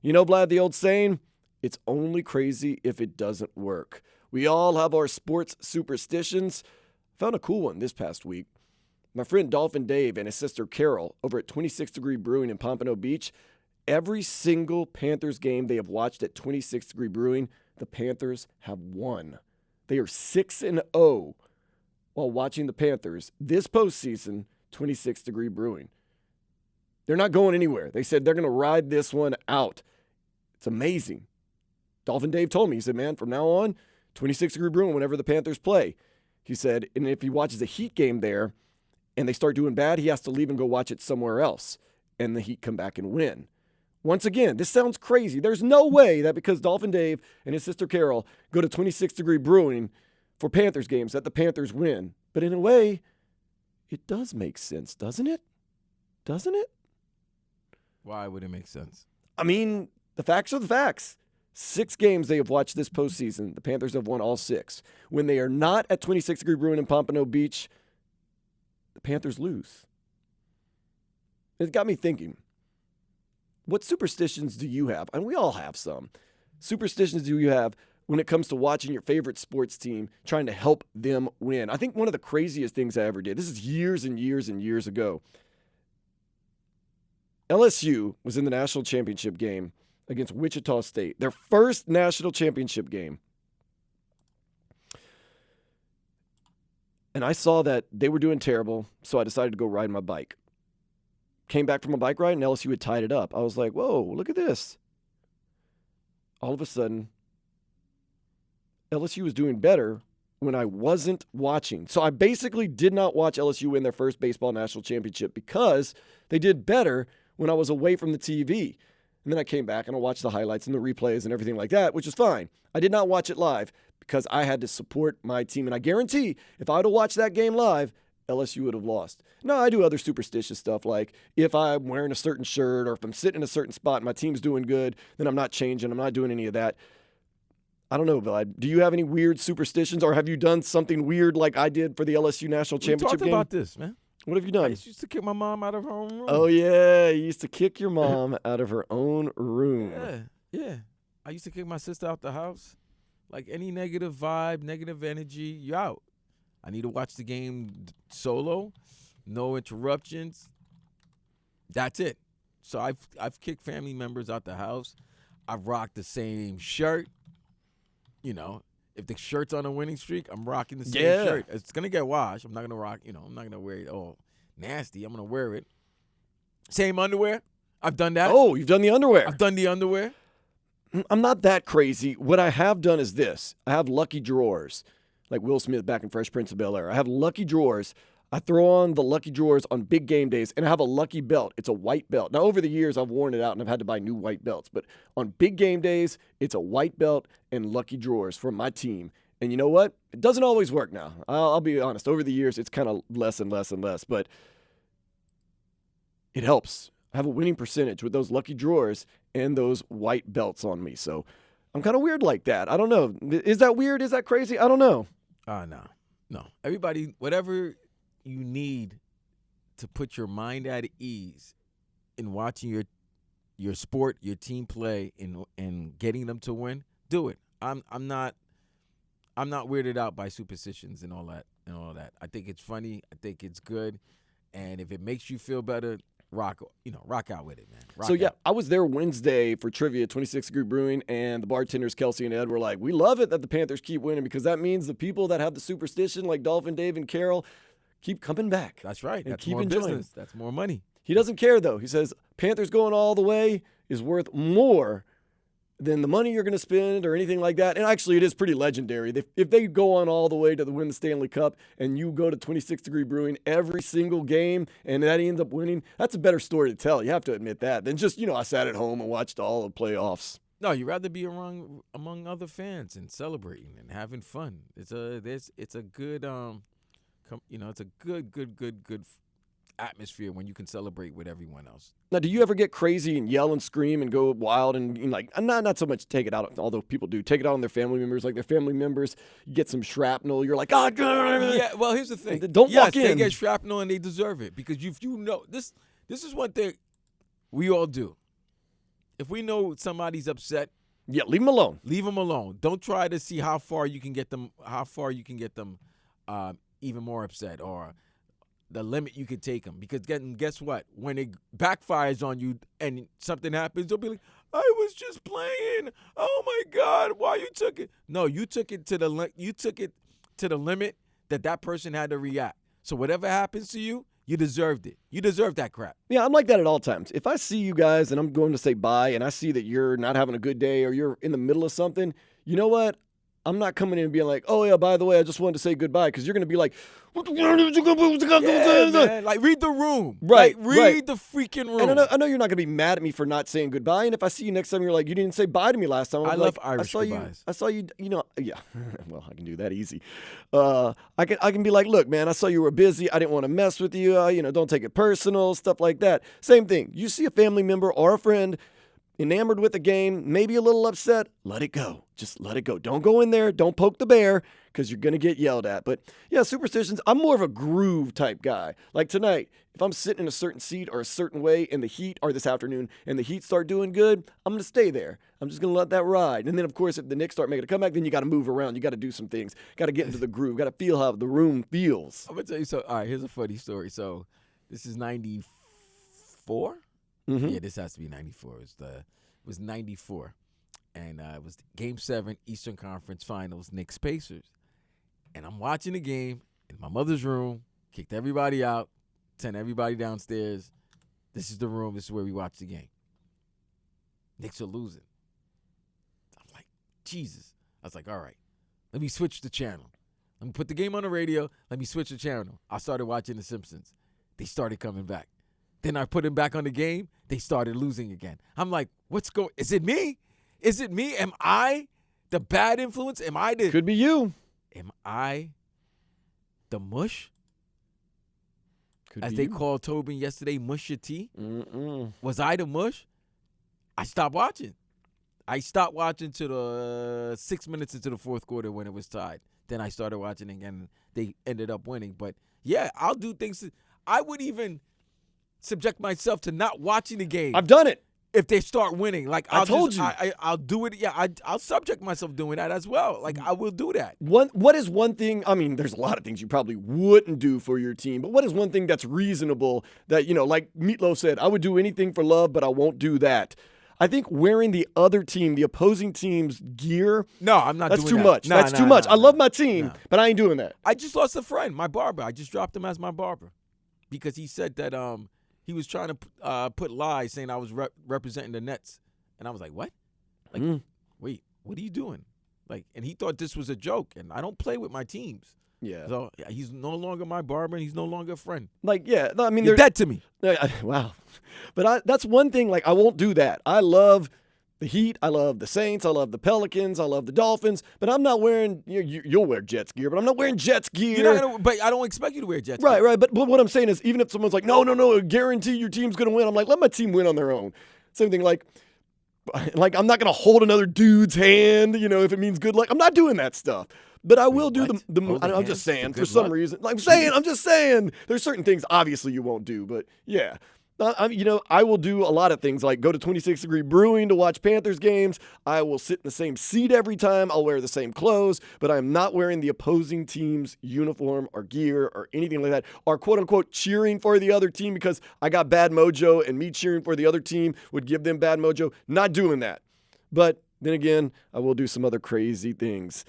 You know, Vlad, the old saying, it's only crazy if it doesn't work. We all have our sports superstitions. Found a cool one this past week. My friend Dolphin Dave and his sister Carol over at 26 Degree Brewing in Pompano Beach, every single Panthers game they have watched at 26 Degree Brewing, the Panthers have won. They are 6-0 while watching the Panthers this postseason, 26 Degree Brewing. They're not going anywhere. They said they're going to ride this one out. It's amazing. Dolphin Dave told me, he said, man, from now on, 26 Degree Brewing whenever the Panthers play. He said, and if he watches a Heat game there and they start doing bad, he has to leave and go watch it somewhere else. And the Heat come back and win. Once again, this sounds crazy. There's no way that because Dolphin Dave and his sister Carol go to 26 Degree Brewing for Panthers games that the Panthers win. But in a way, it does make sense, doesn't it? Doesn't it? Why would it make sense? I mean, the facts are the facts. 6 games they have watched this postseason. The Panthers have won all 6. When they are not at 26 Degree Brewing in Pompano Beach, the Panthers lose. It got me thinking, what superstitions do you have? And we all have some. Superstitions do you have when it comes to watching your favorite sports team, trying to help them win? I think one of the craziest things I ever did, this is years and years and years ago. LSU was in the national championship game against Wichita State, their first national championship game. And I saw that they were doing terrible, so I decided to go ride my bike. Came back from a bike ride, and LSU had tied it up. I was like, whoa, look at this. All of a sudden, LSU was doing better when I wasn't watching. So I basically did not watch LSU win their first baseball national championship because they did better when I was away from the TV. And then I came back and I watched the highlights and the replays and everything like that, which is fine. I did not watch it live because I had to support my team. And I guarantee if I would have watched that game live, LSU would have lost. Now, I do other superstitious stuff like if I'm wearing a certain shirt or if I'm sitting in a certain spot and my team's doing good, then I'm not changing. I'm not doing any of that. I don't know, Vlad. Do you have any weird superstitions or have you done something weird like I did for the LSU national championship game? We talked about this, man. What have you done? I used to kick my mom out of her own room. Oh, yeah. You used to kick your mom out of her own room. Yeah. I used to kick my sister out the house. Like any negative vibe, negative energy, you're out. I need to watch the game solo, no interruptions. That's it. So I've kicked family members out the house. I've rocked the same shirt. You know, if the shirt's on a winning streak, I'm rocking the same shirt. It's going to get washed. I'm not going to rock, I'm not going to wear it all nasty. I'm going to wear it. Same underwear. I've done that. Oh, you've done the underwear. I've done the underwear. I'm not that crazy. What I have done is this. I have lucky drawers, like Will Smith back in Fresh Prince of Bel-Air. I have lucky drawers. I throw on the lucky drawers on big game days, and I have a lucky belt. It's a white belt. Now, over the years, I've worn it out, and I've had to buy new white belts. But on big game days, it's a white belt and lucky drawers for my team. And you know what? It doesn't always work now. I'll be honest. Over the years, it's kind of less and less and less. But it helps. I have a winning percentage with those lucky drawers and those white belts on me. So I'm kind of weird like that. I don't know. Is that weird? Is that crazy? I don't know. No. Everybody, whatever you need to put your mind at ease in watching your sport, your team play, and getting them to win, do it. I'm not weirded out by superstitions and all that. I think it's funny. I think it's good, and if it makes you feel better, rock out with it, man. I was there Wednesday for trivia, 26 Degree Brewing, and the bartenders, Kelsey and Ed, were like, we love it that the Panthers keep winning because that means the people that have the superstition, like Dolphin Dave and Carol, keep coming back. That's right. And That's keep more enjoying. business. That's more money. He doesn't care, though. He says Panthers going all the way is worth more than the money you're going to spend or anything like that. And actually, it is pretty legendary. If they go on all the way to win the Stanley Cup and you go to 26 Degree Brewing every single game and that ends up winning, that's a better story to tell. You have to admit that than just, I sat at home and watched all the playoffs. No, you'd rather be among other fans and celebrating and having fun. It's a good it's a good atmosphere when you can celebrate with everyone else. Now, do you ever get crazy and yell and scream and go wild and not so much take it out, although people do, take it out on their family members, like their family members get some shrapnel, you're like, yeah, well, here's the thing. Don't walk in. They get shrapnel and they deserve it because this is one thing we all do. if we know somebody's upset, Yeah, leave them alone. leave them alone. Don't try to see how far you can get them. Even more upset, or the limit you could take them. Because guess what? When it backfires on you and something happens, they'll be like, "I was just playing. Oh my God, why you took it?" No, you took it to the limit that person had to react. So whatever happens to you, you deserved it. You deserve that crap. Yeah, I'm like that at all times. If I see you guys and I'm going to say bye and I see that you're not having a good day or you're in the middle of something, you know what? I'm not coming in and being like, "Oh, yeah, by the way, I just wanted to say goodbye," because you're going to be like, Yeah, man. Like, read the room. Right, Like, read the freaking room. And I know you're not going to be mad at me for not saying goodbye. And if I see you next time, you're like, "You didn't say bye to me last time." I love Irish I goodbyes. I saw you, yeah. Well, I can do that easy. I can be like, "Look, man, I saw you were busy. I didn't want to mess with you. Don't take it personal," stuff like that. Same thing. You see a family member or a friend enamored with a game, maybe a little upset, let it go. Just let it go. Don't go in there. Don't poke the bear because you're going to get yelled at. But yeah, superstitions, I'm more of a groove type guy. Like tonight, if I'm sitting in a certain seat or a certain way in the Heat, or this afternoon, and the Heat start doing good, I'm going to stay there. I'm just going to let that ride. And then, of course, if the Knicks start making a comeback, then you got to move around. You got to do some things. Got to get into the groove. Got to feel how the room feels. I'm going to tell you so. All right, here's a funny story. So this is 94? Mm-hmm. Yeah, this has to be 94. It was 94. And it was Game 7, Eastern Conference Finals, Knicks Pacers. And I'm watching the game in my mother's room, kicked everybody out, sent everybody downstairs. This is the room. This is where we watch the game. Knicks are losing. I'm like, Jesus. I was like, all right, let me switch the channel. Let me put the game on the radio. Let me switch the channel. I started watching The Simpsons. They started coming back. Then I put them back on the game. They started losing again. I'm like, is it me? Is it me? Am I the bad influence? Could be you. Am I the mush? Could As be they you. called Tobin yesterday, mush your tea? Mm-mm. Was I the mush? I stopped watching. I stopped watching to the 6 minutes into the fourth quarter when it was tied. Then I started watching again. They ended up winning. But, yeah, I'll do things. I would even subject myself to not watching the game. I've done it. If they start winning, like I told you. I'll do it. Yeah, I'll subject myself doing that as well. Like, I will do that. What is one thing? I mean, there's a lot of things you probably wouldn't do for your team, but what is one thing that's reasonable that, like Meatloaf said, I would do anything for love, but I won't do that. I think wearing the other team, the opposing team's gear. No, I'm not doing that. That's too much. That's too much. I love my team, but I ain't doing that. I just lost a friend, my barber. I just dropped him as my barber because he said that he was trying to put lies saying I was representing the Nets. And I was like, what? Like, wait, what are you doing? Like, and he thought this was a joke, and I don't play with my teams. Yeah. So he's no longer my barber, and he's no longer a friend. Like, yeah. I mean, you're dead to me. Wow. But that's one thing, like, I won't do that. I love the Heat. I love the Saints. I love the Pelicans. I love the Dolphins. But I'm not wearing, you'll wear Jets gear, but I'm not wearing Jets gear. But I don't expect you to wear Jets gear. Right. But what I'm saying is, even if someone's like, no, I guarantee your team's going to win, I'm like, let my team win on their own. Same thing, like I'm not going to hold another dude's hand, if it means good luck. I'm not doing that stuff. But I will do I'm just saying, for some reason. I'm just saying, there's certain things obviously you won't do, but yeah. I will do a lot of things, like go to 26 Degree Brewing to watch Panthers games. I will sit in the same seat every time. I'll wear the same clothes, but I'm not wearing the opposing team's uniform or gear or anything like that, or quote-unquote cheering for the other team because I got bad mojo and me cheering for the other team would give them bad mojo. Not doing that. But then again, I will do some other crazy things.